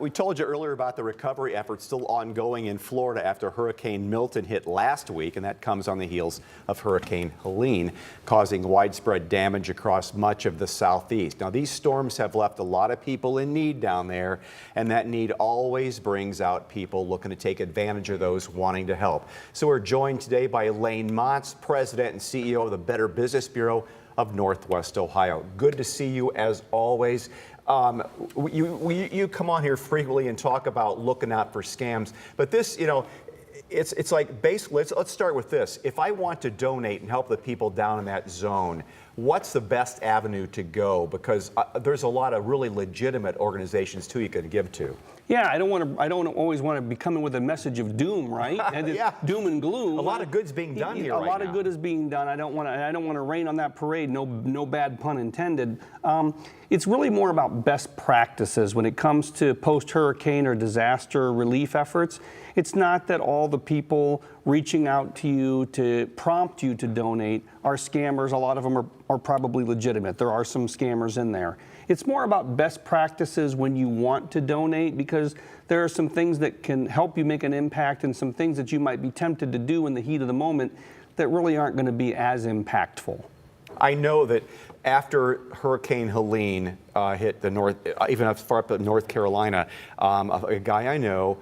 We told you earlier about the recovery efforts still ongoing in Florida after Hurricane Milton hit last week, and that comes on the heels of Hurricane Helene, causing widespread damage across much of the southeast. Now, these storms have left a lot of people in need down there, and that need always brings out people looking to take advantage of those wanting to help. So we're joined today by Montz, President and CEO of the Better Business Bureau of Northwest Ohio. Good to see you as always. You come on here frequently and talk about looking out for scams, but this, it's like basically, let's start with this. If I want to donate and help the people down in that zone, what's the best avenue to go? Because there's a lot of really legitimate organizations too you could give to. Yeah, I don't always want to be coming with a message of doom, right? And yeah. Doom and gloom. A lot of good's being done here right now. A lot of good is being done. I don't want to rain on that parade. No bad pun intended. It's really more about best practices when it comes to post-hurricane or disaster relief efforts. It's not that all the people reaching out to you to prompt you to donate are scammers. A lot of them are probably legitimate. There are some scammers in there. It's more about best practices when you want to donate, because there are some things that can help you make an impact and some things that you might be tempted to do in the heat of the moment that really aren't going to be as impactful. I know that after Hurricane Helene hit the north, even as far up as North Carolina, a guy I know,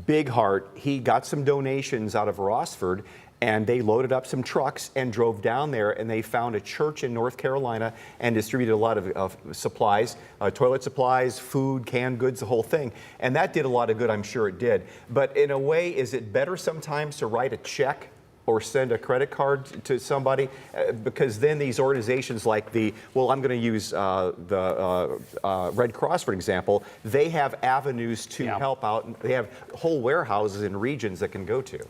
big heart, he got some donations out of Rossford, and they loaded up some trucks and drove down there, and they found a church in North Carolina and distributed a lot of supplies, toilet supplies, food, canned goods, the whole thing. And that did a lot of good, I'm sure it did. But in a way, is it better sometimes to write a check or send a credit card to somebody? Because then these organizations like I'm going to use the Red Cross, for example, they have avenues to help out. They have whole warehouses in regions that can go to.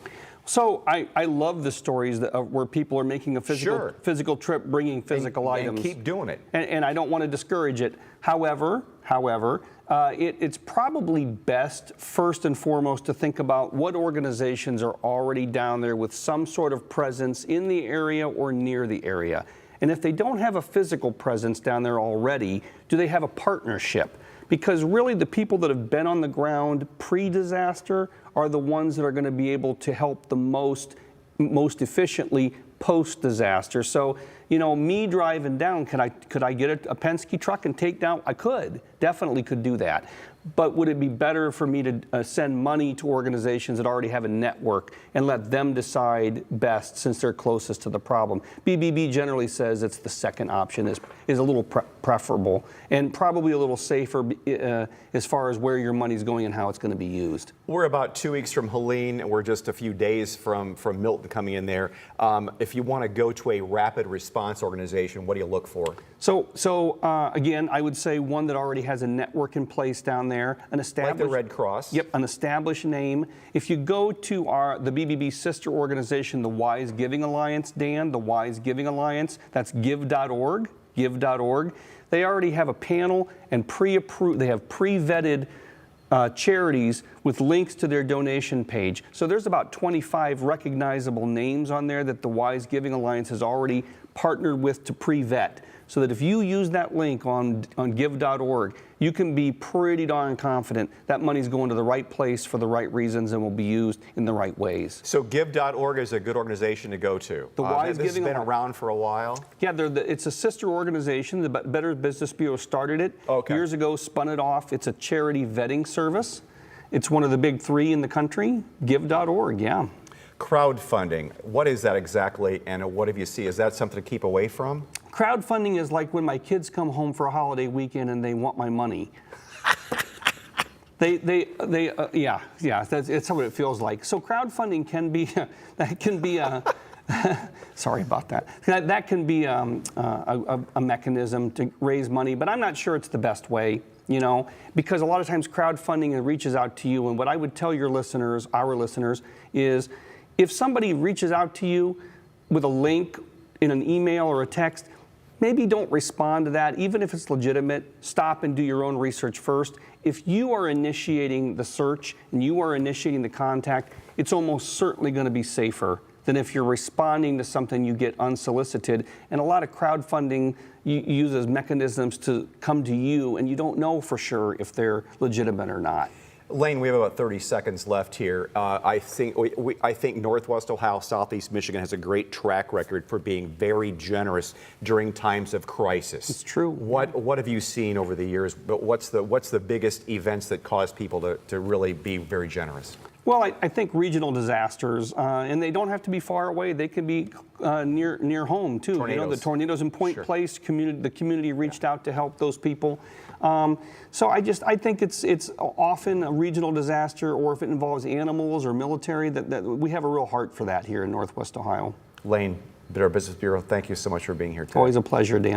So I love the stories where people are making a physical trip, bringing physical items. And keep doing it. And I don't want to discourage it. However, it's probably best, first and foremost, to think about what organizations are already down there with some sort of presence in the area or near the area. And if they don't have a physical presence down there already, do they have a partnership? Because really the people that have been on the ground pre-disaster are the ones that are going to be able to help the most efficiently post-disaster. So, me driving down, could I get a Penske truck and take down? I could, definitely could do that. But would it be better for me to send money to organizations that already have a network and let them decide best, since they're closest to the problem? BBB generally says it's the second option is a little preferable and probably a little safer as far as where your money's going and how it's going to be used. We're about 2 weeks from Helene. We're just a few days from Milton coming in there. If you want to go to a rapid response organization, what do you look for? So again, I would say one that already has a network in place down there, an established, like the Red Cross. Yep, an established name. If you go to the BBB sister organization, the Wise Giving Alliance, Dan, the Wise Giving Alliance, that's give.org, give.org. They already have a panel and pre-approved. They have pre-vetted charities with links to their donation page. So there's about 25 recognizable names on there that the Wise Giving Alliance has already partnered with to pre-vet. So that if you use that link on give.org, you can be pretty darn confident that money's going to the right place for the right reasons and will be used in the right ways. So give.org is a good organization to go to. The Wise This has Giving been around for a while? Yeah, it's a sister organization. The Better Business Bureau started it years ago, spun it off. It's a charity vetting service. It's one of the big three in the country. Give.org, yeah. Crowdfunding, what is that exactly, and what have you seen? Is that something to keep away from? Crowdfunding is like when my kids come home for a holiday weekend and they want my money. Yeah, that's what it feels like. So crowdfunding can be, sorry about that. That can be a mechanism to raise money, but I'm not sure it's the best way, because a lot of times crowdfunding reaches out to you, and what I would tell your listeners, our listeners, is if somebody reaches out to you with a link in an email or a text, maybe don't respond to that. Even if it's legitimate, stop and do your own research first. If you are initiating the search and you are initiating the contact, it's almost certainly going to be safer than if you're responding to something you get unsolicited. And a lot of crowdfunding uses mechanisms to come to you, and you don't know for sure if they're legitimate or not. Lane, we have about 30 seconds left here. I think Northwest Ohio, Southeast Michigan has a great track record for being very generous during times of crisis. It's true. What have you seen over the years? But what's the biggest events that cause people to really be very generous? Well, I think regional disasters, and they don't have to be far away. They can be near home too. Tornadoes. You know, the tornadoes in Point Sure. Place, the community reached out to help those people. So I think it's often a regional disaster, or if it involves animals or military, that we have a real heart for that here in Northwest Ohio. Lane, Better Business Bureau, thank you so much for being here today. Always a pleasure, Dan.